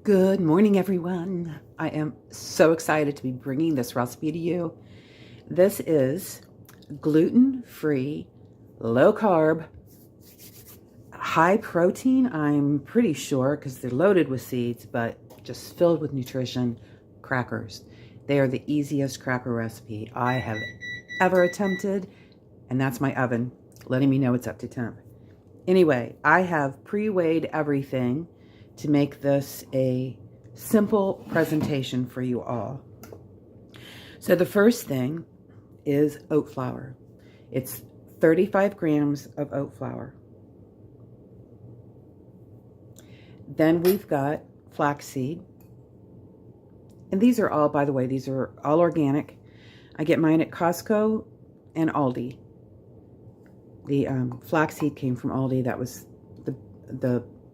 Good morning, everyone. I am so excited to be bringing this recipe to you. This is gluten-free, low-carb, high-protein, I'm pretty sure, because they're loaded with seeds, but just filled with nutrition, crackers. They are the easiest cracker recipe I have ever attempted, and that's my oven, letting me know it's up to temp. Anyway, I have pre-weighed everything to make this a simple presentation for you all. So the first thing is oat flour. It's 35 grams of oat flour. Then we've got flaxseed. And these are all, by the way, these are all organic. I get mine at Costco and Aldi. The flaxseed came from Aldi. That was the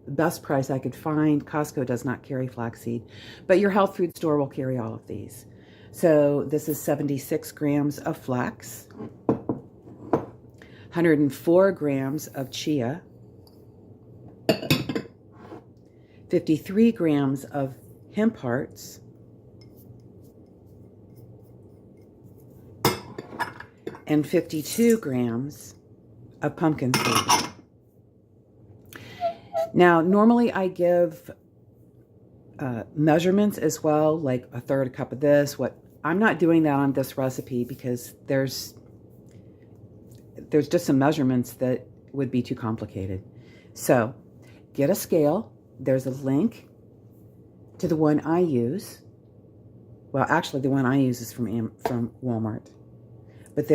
best price I could find. Costco does not carry flaxseed, but your health food store will carry all of these. So this is 76 grams of flax, 104 grams of chia, 53 grams of hemp hearts, and 52 grams of pumpkin seed. Now, normally I give measurements as well, like a third cup of this. I'm not doing that on this recipe because there's just some measurements that would be too complicated. So get a scale. There's a link to the one I use. Well, actually, the one I use is from Walmart, but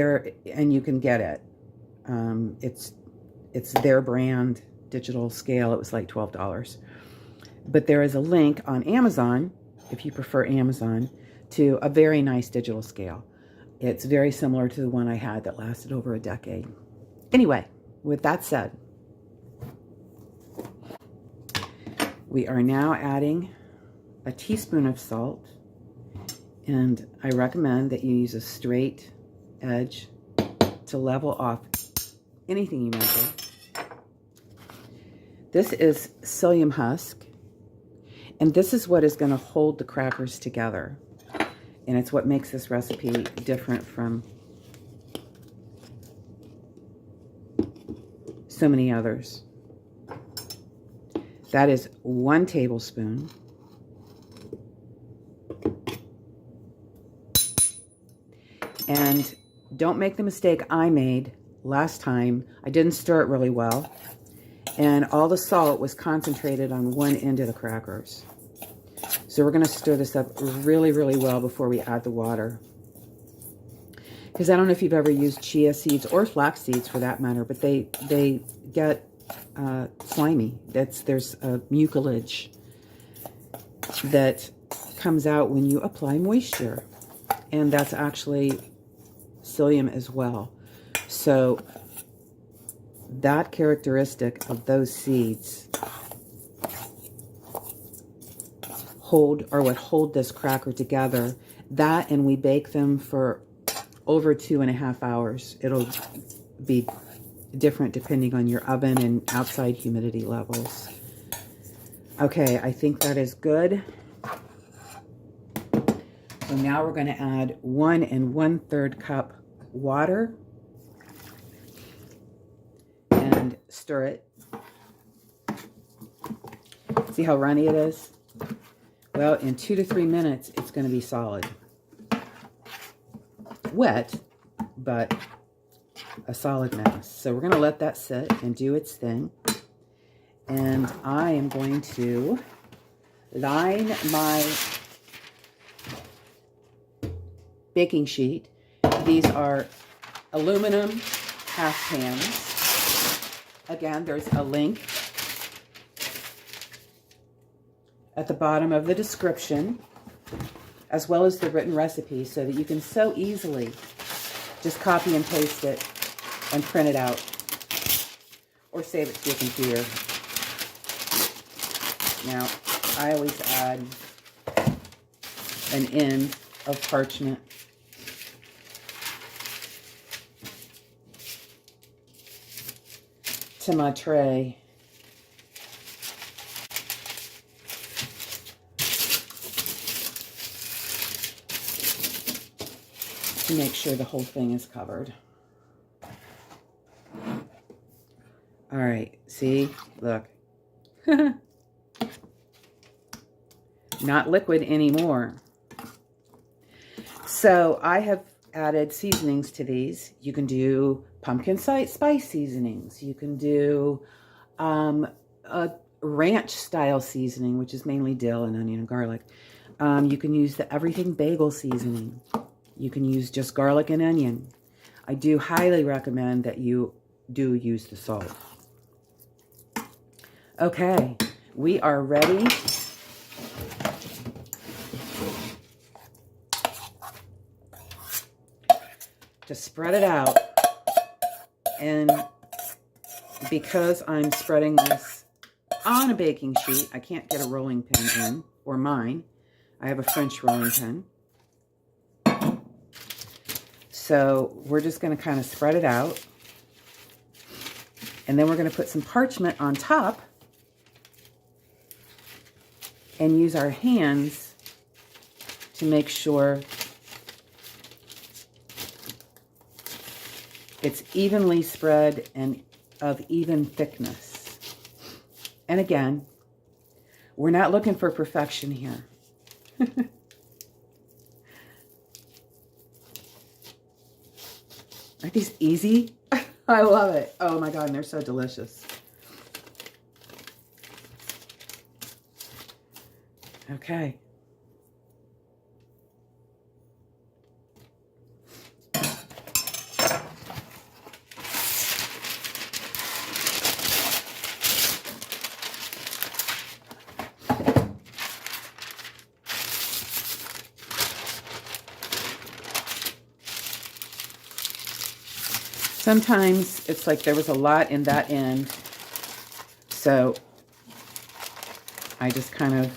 and you can get it. It's their brand digital scale. It was like $12. But there is a link on Amazon, if you prefer Amazon, to a very nice digital scale. It's very similar to the one I had that lasted over a decade. Anyway, with that said, we are now adding a teaspoon of salt, and I recommend that you use a straight edge to level off anything you measure. This is psyllium husk, and this is what is going to hold the crackers together. And it's what makes this recipe different from so many others. That is 1 tablespoon. And don't make the mistake I made last time. I didn't stir it really well, and all the salt was concentrated on one end of the crackers. So we're going to stir this up really, really well before we add the water. Because I don't know if you've ever used chia seeds or flax seeds for that matter, but they get slimy. There's a mucilage that comes out when you apply moisture, and that's actually psyllium as well. So that characteristic of those seeds would hold this cracker together. That, and we bake them for over 2.5 hours. It'll be different depending on your oven and outside humidity levels. Okay, I think that is good. So now we're going to add 1 1/3 cup water and stir it. See how runny it is? Well, in 2 to 3 minutes, it's going to be solid. Wet, but a solid mass. So we're going to let that sit and do its thing. And I am going to line my baking sheet. These are aluminum half pans. Again, there's a link at the bottom of the description, as well as the written recipe, so that you can so easily just copy and paste it and print it out, or save it to your computer. Now, I always add an end of parchment to my tray. to make sure the whole thing is covered. All right, see, look. Not liquid anymore. So I have added seasonings to these. You can do pumpkin spice seasonings. You can do a ranch style seasoning, which is mainly dill and onion and garlic. You can use the everything bagel seasoning. You can use just garlic and onion. I do highly recommend that you do use the salt. Okay, we are ready to spread it out. And because I'm spreading this on a baking sheet, I can't get a rolling pin in, or mine. I have a French rolling pin. So we're just going to kind of spread it out. And then we're going to put some parchment on top and use our hands to make sure it's evenly spread and of even thickness. And again, we're not looking for perfection here. Aren't these easy? I love it. Oh my God, and they're so delicious. Okay. Sometimes it's like there was a lot in that end, so I just kind of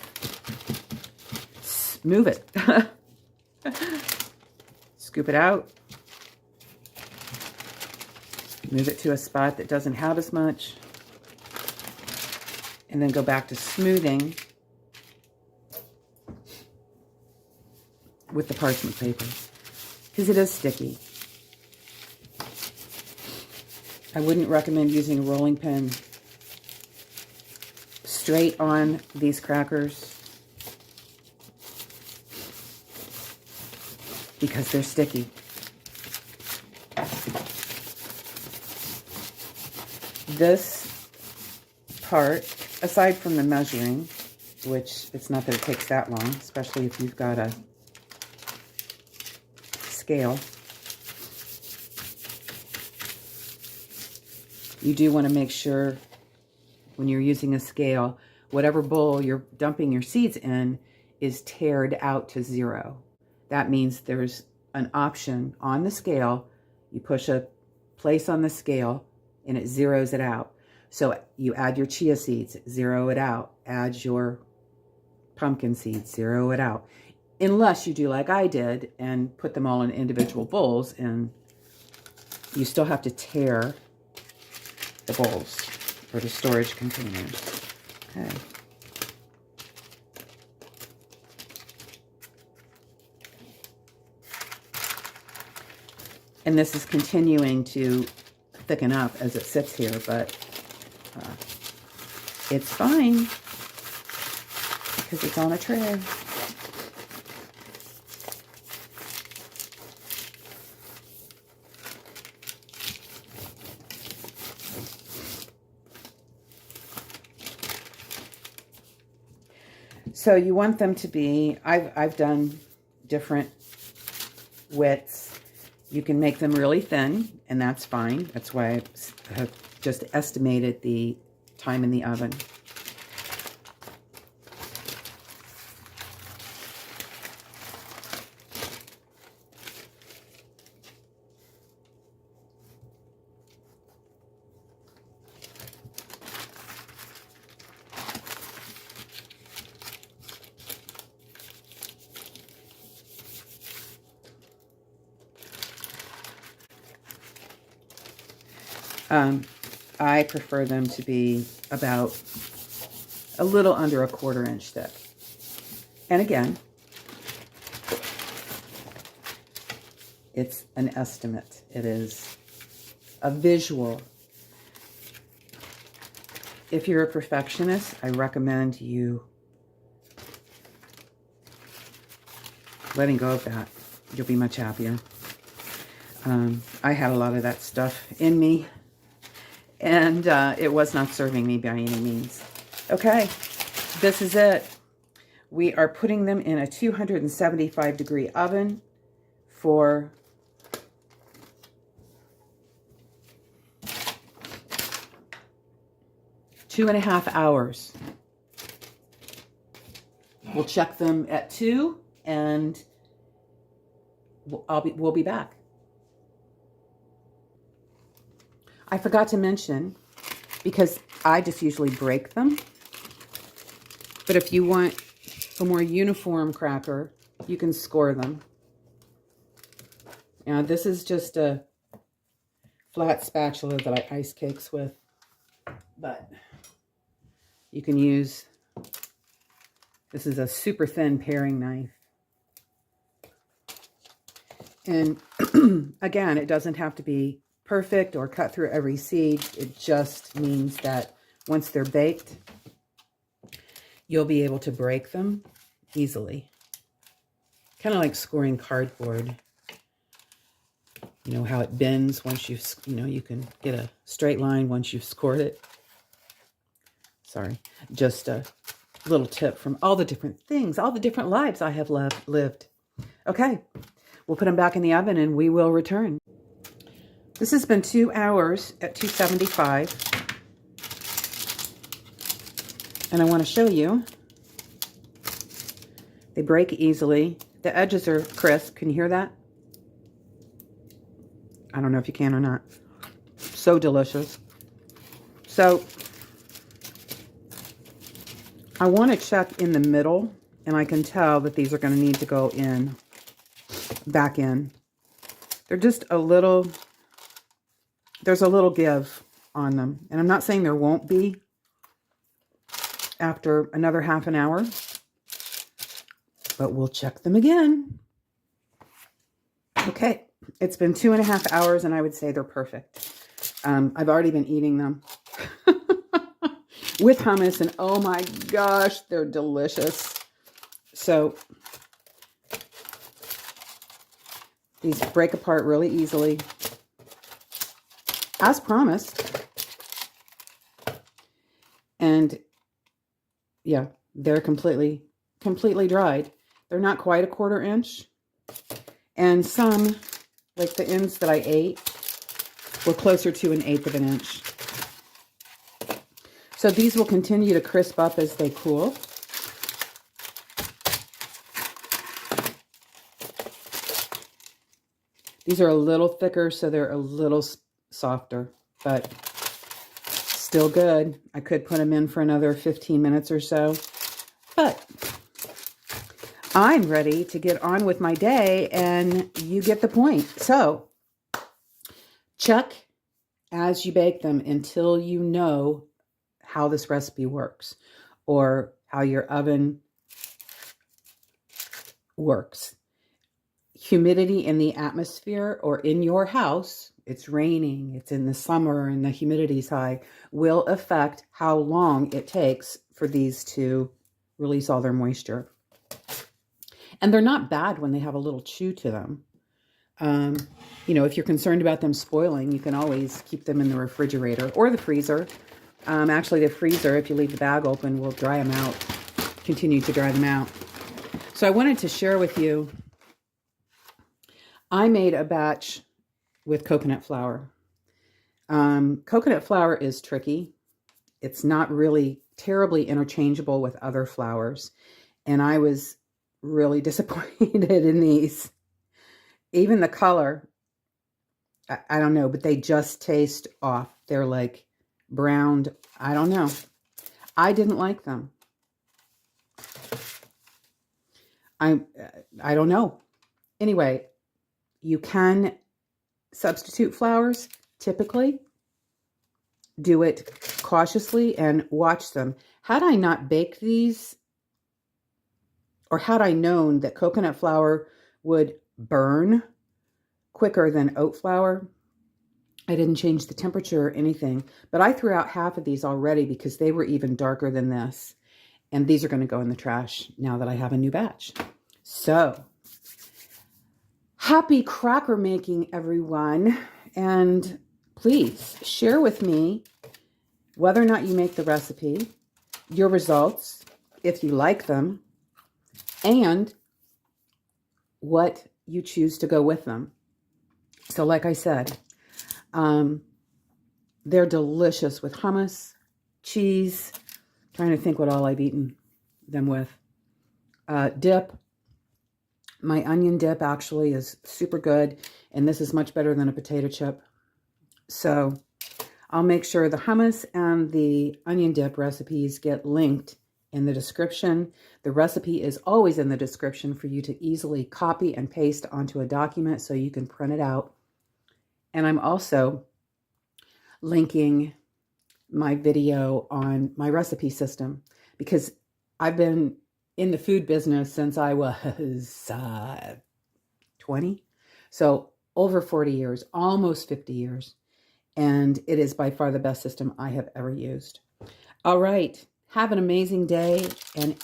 move it. Scoop it out. Move it to a spot that doesn't have as much. And then go back to smoothing with the parchment paper, because it is sticky. I wouldn't recommend using a rolling pin straight on these crackers because they're sticky. This part, aside from the measuring, which it's not that it takes that long, especially if you've got a scale, you do want to make sure when you're using a scale, whatever bowl you're dumping your seeds in is tared out to 0. That means there's an option on the scale. You push a place on the scale and it zeroes it out. So you add your chia seeds, zero it out. Add your pumpkin seeds, zero it out. Unless you do like I did and put them all in individual bowls, and you still have to tear the bowls for the storage containers. Okay. And this is continuing to thicken up as it sits here, but it's fine because it's on a tray. So you want them to be, I've done different widths. You can make them really thin, and that's fine. That's why I have just estimated the time in the oven. I prefer them to be about a little under a 1/4 inch thick. And again, It's an estimate. It is a visual. If you're a perfectionist, I recommend you letting go of that. You'll be much happier. I had a lot of that stuff in me, and it was not serving me by any means. Okay, this is it. We are putting them in a 275-degree oven for 2.5 hours. We'll check them at 2, and we'll be back. I forgot to mention, because I just usually break them, but if you want a more uniform cracker, you can score them. Now, this is just a flat spatula that I ice cakes with, but you can use, this is a super thin paring knife. And again, it doesn't have to be perfect or cut through every seed. It just means that once they're baked, you'll be able to break them easily. Kind of like scoring cardboard. You know how it bends once you've, you can get a straight line once you've scored it. Sorry, just a little tip from all the different things, all the different lives I have lived. Okay, we'll put them back in the oven and we will return. This has been 2 hours at 275. And I want to show you. They break easily. The edges are crisp. Can you hear that? I don't know if you can or not. So delicious. So I want to check in the middle, and I can tell that these are going to need to go in, back in. They're just a little, there's a little give on them. And I'm not saying there won't be after another half an hour, but we'll check them again. Okay, it's been 2.5 hours, and I would say they're perfect. I've already been eating them with hummus, and oh my gosh, they're delicious. So these break apart really easily, as promised. And yeah, they're completely dried. They're not quite a 1/4 inch. And some, like the ends that I ate, were closer to 1/8 of an inch. So these will continue to crisp up as they cool. These are a little thicker, so they're a little softer, but still good. I could put them in for another 15 minutes or so, but I'm ready to get on with my day, and you get the point. So check as you bake them until you know how this recipe works or how your oven works. Humidity in the atmosphere or in your house, it's raining, it's in the summer and the humidity's high, will affect how long it takes for these to release all their moisture. And they're not bad when they have a little chew to them. If you're concerned about them spoiling, you can always keep them in the refrigerator or the freezer. Actually, the freezer, if you leave the bag open, will dry them out, continue to dry them out. So I wanted to share with you, I made a batch with coconut flour. Coconut flour is tricky. It's not really terribly interchangeable with other flours. And I was really disappointed in these. Even the color, I don't know, but they just taste off. They're like browned. I don't know. I didn't like them. I don't know. Anyway, you can substitute flours. Typically, do it cautiously and watch them. Had I not baked these, or had I known that coconut flour would burn quicker than oat flour. I didn't change the temperature or anything, but I threw out half of these already because they were even darker than this. And these are going to go in the trash now that I have a new batch. So, happy cracker making, everyone. And please share with me whether or not you make the recipe, your results, if you like them, and what you choose to go with them. So like I said, they're delicious with hummus, cheese, trying to think what all I've eaten them with. Dip. My onion dip actually is super good, and this is much better than a potato chip. So I'll make sure the hummus and the onion dip recipes get linked in the description. The recipe is always in the description for you to easily copy and paste onto a document so you can print it out. And I'm also linking my video on my recipe system because I've been in the food business since I was 20. So over 40 years, almost 50 years. And it is by far the best system I have ever used. All right. Have an amazing day. And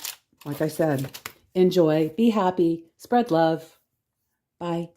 like I said, enjoy, be happy, spread love. Bye.